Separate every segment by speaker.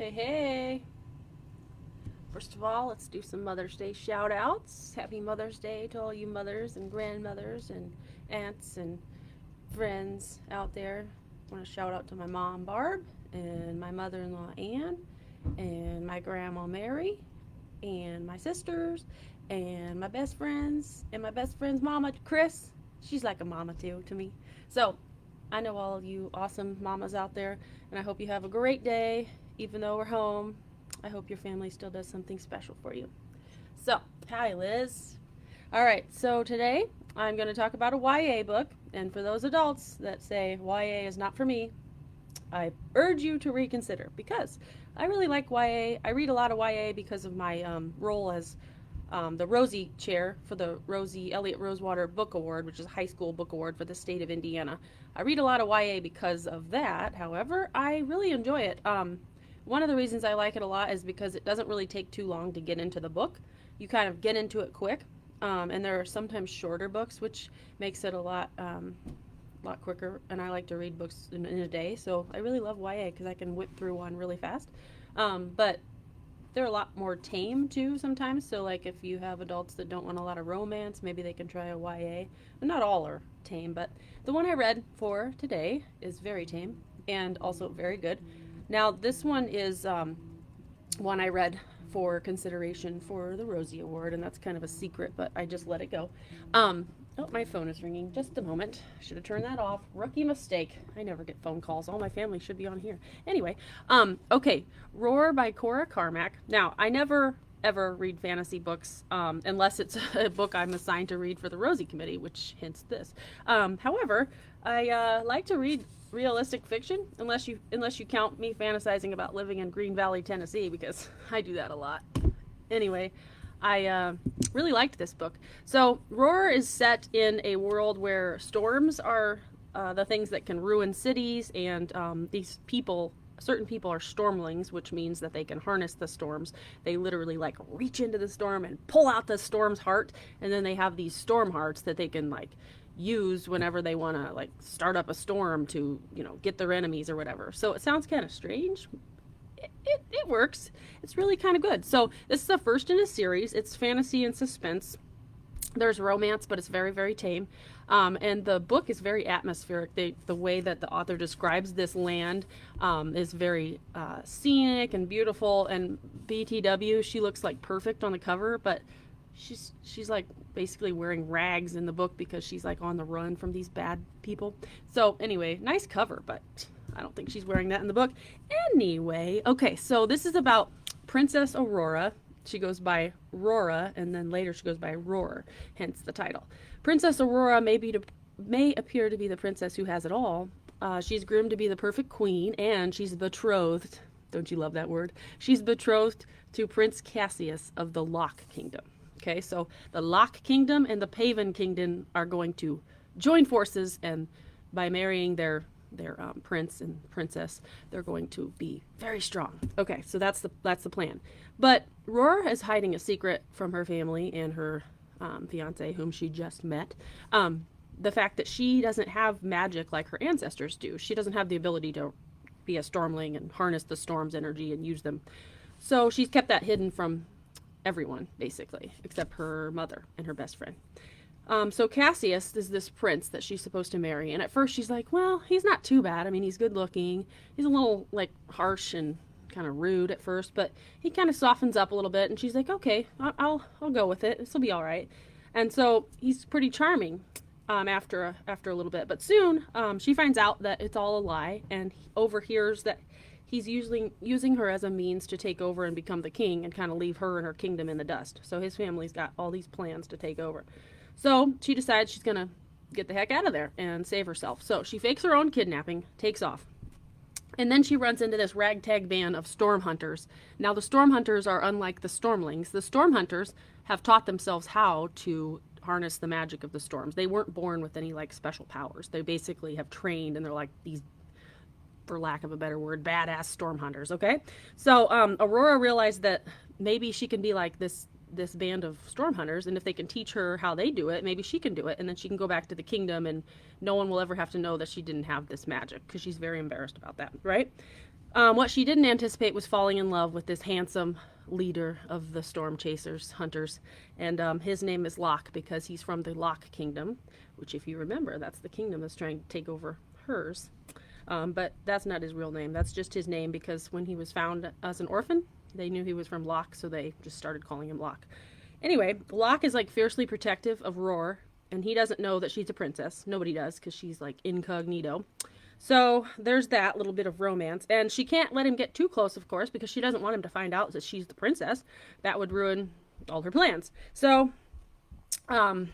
Speaker 1: Hey, hey. First of all, let's do some Mother's Day shout outs. Happy Mother's Day to all you mothers and grandmothers and aunts and friends out there. I want to shout out to my mom, Barb, and my mother in law, Ann, and my grandma, Mary, and my sisters, and my best friends, and my best friend's mama, Chris. She's like a mama too to me. So, I know all of you awesome mamas out there, and I hope you have a great day, even though we're home. I hope your family still does something special for you. So, hi, Liz. All right, so today I'm going to talk about a YA book, and for those adults that say YA is not for me, I urge you to reconsider because I really like YA. I read a lot of YA because of my role as the Rosie Chair for the Rosie Elliott Rosewater Book Award, which is a high school book award for the state of Indiana. I read a lot of YA because of that. However, I really enjoy it. One of the reasons I like it a lot is because it doesn't really take too long to get into the book. You kind of get into it quick, and there are sometimes shorter books, which makes it a lot quicker. And I like to read books in a day, so I really love YA because I can whip through one really fast. But they're a lot more tame too sometimes, so like if you have adults that don't want a lot of romance, maybe they can try a YA. But not all are tame, but the one I read for today is very tame and also very good. Now this one is one I read for consideration for the Rosie Award, and that's kind of a secret, but I just let it go. Oh, my phone is ringing. Just a moment. Should have turned that off. Rookie mistake. I never get phone calls. All my family should be on here. Anyway, okay. Roar by Cora Carmack. Now, I never ever read fantasy books unless it's a book I'm assigned to read for the Rosie Committee, which hints this. However, I like to read realistic fiction unless you count me fantasizing about living in Green Valley, Tennessee, because I do that a lot. Anyway, I really liked this book. So, Roar is set in a world where storms are the things that can ruin cities, and certain people are stormlings, which means that they can harness the storms. They literally like reach into the storm and pull out the storm's heart, and then they have these storm hearts that they can like use whenever they want to like start up a storm to, get their enemies or whatever. So it sounds kind of strange. It works. It's really kind of good. So this is the first in a series. It's fantasy and suspense. There's romance, but it's very, very tame. And the book is very atmospheric. The way that the author describes this land is very scenic and beautiful. And BTW, she looks like perfect on the cover, but she's like basically wearing rags in the book because she's like on the run from these bad people. So anyway, nice cover, but I don't think she's wearing that in the book. Anyway, okay, so this is about Princess Aurora. She goes by Aurora, and then later she goes by Roar, hence the title. Princess Aurora may appear to be the princess who has it all. She's groomed to be the perfect queen, and she's betrothed. Don't you love that word? She's betrothed to Prince Cassius of the Lock Kingdom. Okay, so the Lock Kingdom and the Paven Kingdom are going to join forces, and by marrying their prince and princess, they're going to be very strong. Okay, so that's the plan. But Roar is hiding a secret from her family and her fiance, whom she just met. The fact that she doesn't have magic like her ancestors do. She doesn't have the ability to be a stormling and harness the storm's energy and use them. So she's kept that hidden from everyone, basically, except her mother and her best friend. So Cassius is this prince that she's supposed to marry, and at first she's like, well, he's not too bad. I mean, he's good looking. He's a little like harsh and kind of rude at first, but he kind of softens up a little bit, and she's like, okay, I'll go with it. This will be all right. And so he's pretty charming after a little bit, but soon she finds out that it's all a lie, and he overhears that he's using her as a means to take over and become the king and kind of leave her and her kingdom in the dust. So his family's got all these plans to take over. So she decides she's going to get the heck out of there and save herself. So she fakes her own kidnapping, takes off. And then she runs into this ragtag band of storm hunters. Now the storm hunters are unlike the stormlings. The storm hunters have taught themselves how to harness the magic of the storms. They weren't born with any like special powers. They basically have trained, and they're like these, for lack of a better word, badass storm hunters, okay? So Aurora realized that maybe she can be like this band of storm hunters, and if they can teach her how they do it, maybe she can do it, and then she can go back to the kingdom, and no one will ever have to know that she didn't have this magic, because she's very embarrassed about that, right? What she didn't anticipate was falling in love with this handsome leader of the storm chasers, hunters. And his name is Locke because he's from the Locke Kingdom, which, if you remember, that's the kingdom that's trying to take over hers. But that's not his real name. That's just his name because when he was found as an orphan, they knew he was from Locke, so they just started calling him Locke. Anyway, Locke is like fiercely protective of Aurora, and he doesn't know that she's a princess. Nobody does because she's like incognito. So there's that little bit of romance. And she can't let him get too close, of course, because she doesn't want him to find out that she's the princess. That would ruin all her plans. So on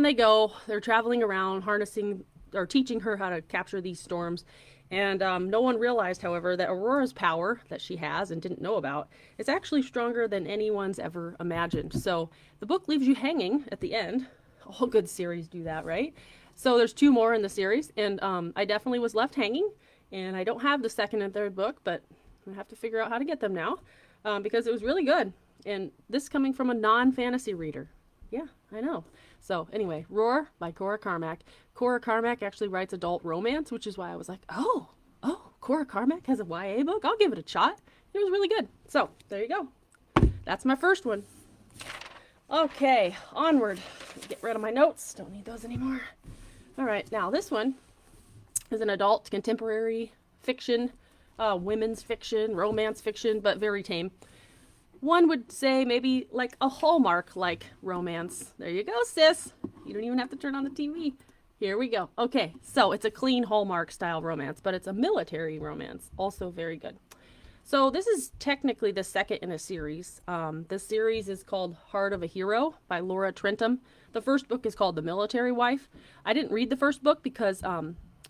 Speaker 1: they go. They're traveling around, harnessing or teaching her how to capture these storms. And no one realized, however, that Aurora's power that she has and didn't know about is actually stronger than anyone's ever imagined. So the book leaves you hanging at the end. All good series do that, right? So there's 2 more in the series, and I definitely was left hanging, and I don't have the 2nd and 3rd book, but I have to figure out how to get them now, because it was really good. And this coming from a non-fantasy reader. Yeah, I know. So anyway, Roar by Cora Carmack. Cora Carmack actually writes adult romance, which is why I was like, oh, Cora Carmack has a YA book? I'll give it a shot. It was really good. So there you go. That's my first one. Okay, onward. Get rid of my notes. Don't need those anymore. All right, now this one is an adult contemporary fiction, women's fiction, romance fiction, but very tame. One would say maybe like a Hallmark-like romance. There you go, sis. You don't even have to turn on the TV. Here we go. Okay, so it's a clean Hallmark-style romance, but it's a military romance. Also very good. So this is technically the 2nd in a series. The series is called Heart of a Hero by Laura Trentham. The first book is called The Military Wife. I didn't read the first book because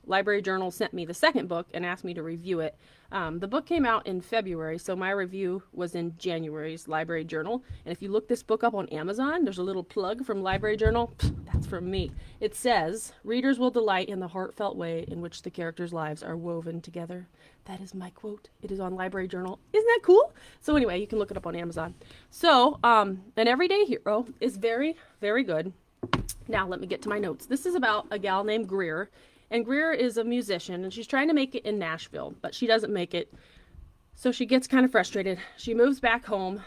Speaker 1: Library Journal sent me the 2nd book and asked me to review it. The book came out in February, so my review was in January's Library Journal. And if you look this book up on Amazon, there's a little plug from Library Journal. That's from me. It says, readers will delight in the heartfelt way in which the characters' lives are woven together. That is my quote. It is on Library Journal. Isn't that cool? So anyway, you can look it up on Amazon. So, An Everyday Hero is very, very good. Now, let me get to my notes. This is about a gal named Greer. And Greer is a musician, and she's trying to make it in Nashville, but she doesn't make it. So she gets kind of frustrated. She moves back home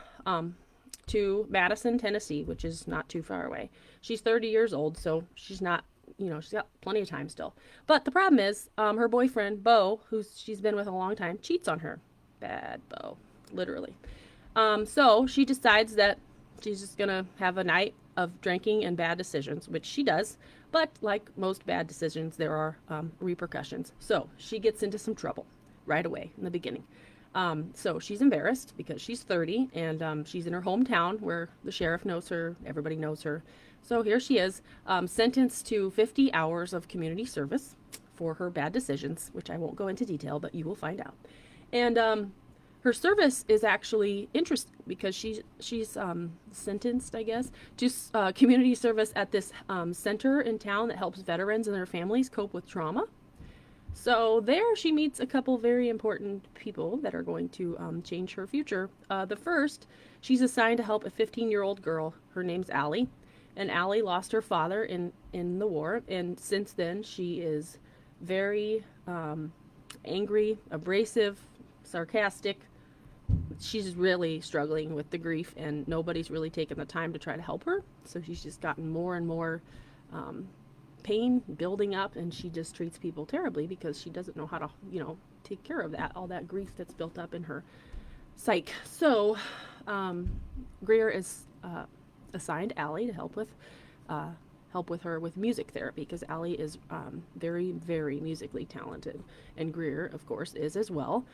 Speaker 1: to Madison, Tennessee, which is not too far away. She's 30 years old, so she's not, she's got plenty of time still. But the problem is her boyfriend, Beau, who she's been with a long time, cheats on her. Bad Beau, literally. So she decides that she's just going to have a night of drinking and bad decisions, which she does. But like most bad decisions, there are repercussions. So she gets into some trouble right away in the beginning. So she's embarrassed because she's 30 and she's in her hometown where the sheriff knows her, everybody knows her. So here she is, sentenced to 50 hours of community service for her bad decisions, which I won't go into detail, but you will find out. And her service is actually interesting because she's sentenced, I guess, to community service at this center in town that helps veterans and their families cope with trauma. So there she meets a couple very important people that are going to change her future. The first, she's assigned to help a 15-year-old girl. Her name's Allie. And Allie lost her father in the war. And since then, she is very angry, abrasive, sarcastic. She's really struggling with the grief, and nobody's really taken the time to try to help her. So she's just gotten more and more pain building up, and she just treats people terribly because she doesn't know how to, take care of that, all that grief that's built up in her psyche. So Greer is assigned Allie to help with her with music therapy because Allie is very, very musically talented, and Greer, of course, is as well.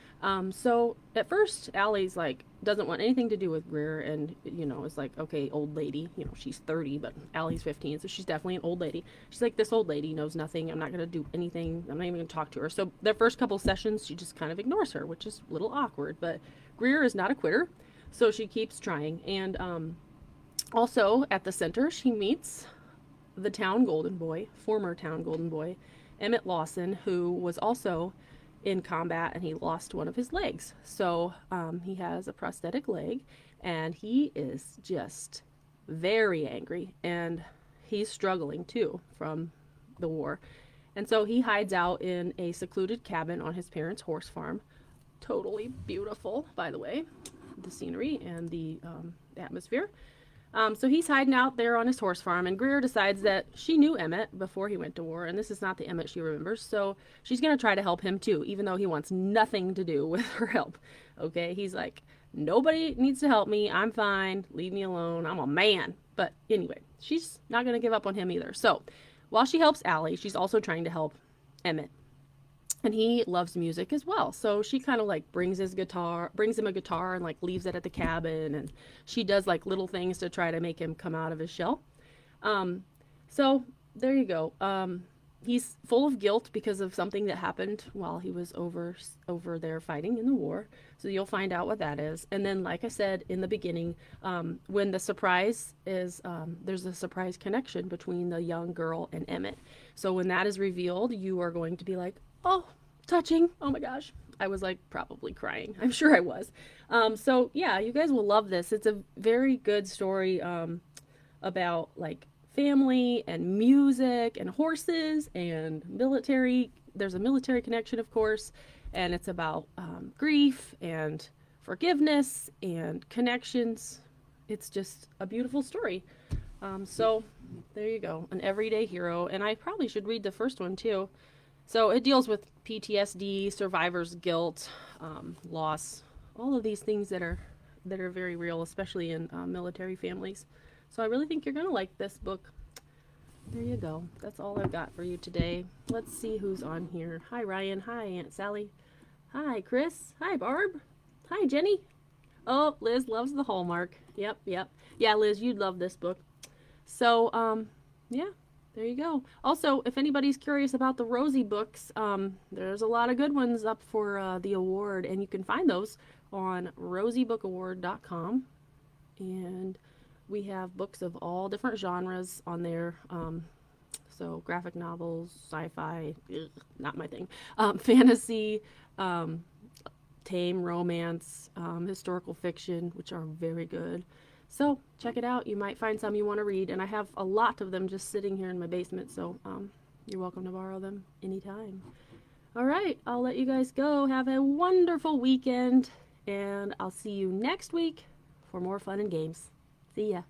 Speaker 1: So at first, Allie's like doesn't want anything to do with Greer, and is like, okay, old lady. She's 30, but Allie's 15, so she's definitely an old lady. She's like, this old lady knows nothing. I'm not gonna do anything. I'm not even gonna talk to her. So their first couple sessions, she just kind of ignores her, which is a little awkward. But Greer is not a quitter, so she keeps trying. And also at the center, she meets the town golden boy, former town golden boy, Emmett Lawson, who was also in combat, and he lost one of his legs. So he has a prosthetic leg, and he is just very angry, and he's struggling too from the war. And so he hides out in a secluded cabin on his parents' horse farm totally beautiful, by the way, the scenery and the atmosphere. So he's hiding out there on his horse farm, and Greer decides that she knew Emmett before he went to war, and this is not the Emmett she remembers, so she's going to try to help him too, even though he wants nothing to do with her help. Okay, he's like, nobody needs to help me, I'm fine, leave me alone, I'm a man. But anyway, she's not going to give up on him either. So while she helps Allie, she's also trying to help Emmett. And he loves music as well. So she kind of like brings him a guitar and like leaves it at the cabin. And she does like little things to try to make him come out of his shell. So there you go. He's full of guilt because of something that happened while he was over there fighting in the war. So you'll find out what that is. And then, like I said in the beginning, when the surprise is, there's a surprise connection between the young girl and Emmett. So when that is revealed, you are going to be like, oh, touching. Oh my gosh. I was like probably crying. I'm sure I was. So yeah, you guys will love this. It's a very good story about like family and music and horses and military. There's a military connection, of course, and it's about grief and forgiveness and connections. It's just a beautiful story. So there you go, an everyday hero. And I probably should read the first one too. So it deals with PTSD, survivor's guilt, loss, all of these things that are very real, especially in military families. So I really think you're going to like this book. There you go. That's all I've got for you today. Let's see who's on here. Hi, Ryan. Hi, Aunt Sally. Hi, Chris. Hi, Barb. Hi, Jenny. Oh, Liz loves the Hallmark. Yep. Yeah, Liz, you'd love this book. So, yeah. There you go. Also, if anybody's curious about the Rosie books, there's a lot of good ones up for the award, and you can find those on rosiebookaward.com. And we have books of all different genres on there. So graphic novels, sci-fi, not my thing, fantasy, tame romance, historical fiction, which are very good. So check it out. You might find some you want to read, and I have a lot of them just sitting here in my basement, so you're welcome to borrow them anytime. All right, I'll let you guys go. Have a wonderful weekend, and I'll see you next week for more fun and games. See ya.